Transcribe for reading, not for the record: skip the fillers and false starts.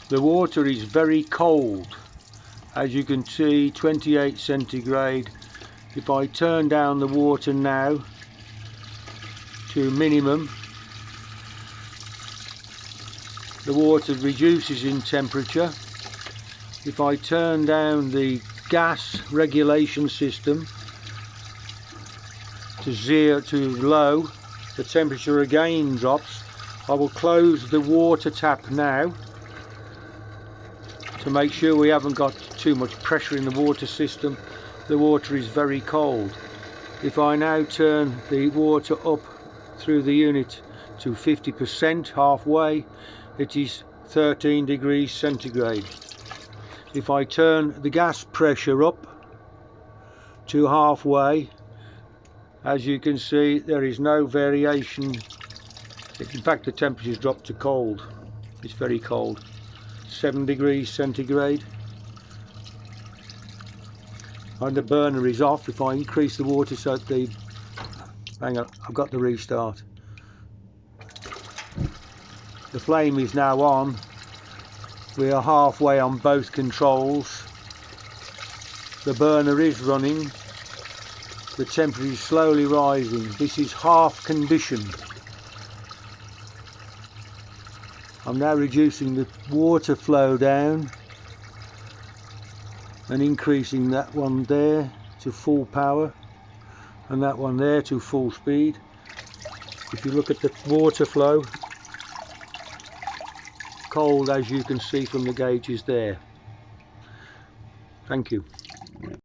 The water is very cold, as you can see, 28 centigrade. If I turn down the water now to minimum, the water reduces in temperature. If I turn down the gas regulation system to zero, to low, the temperature again drops. I will close the water tap now to make sure we haven't got too much pressure in the water system. The water is very cold. If I now turn the water up through the unit to 50%, halfway, it is 13 degrees centigrade. If I turn the gas pressure up to halfway, as you can see, there is no variation. In fact, the temperature's dropped to cold. It's very cold. 7 degrees centigrade. And the burner is off. If I increase the water so the... hang on, I've got the restart. The flame is now on. We are halfway on both controls. The burner is running. The temperature is slowly rising. This is half conditioned. I'm now reducing the water flow down and increasing that one there to full power and that one there to full speed. If you look at the water flow, cold, as you can see from the gauges there. Thank you.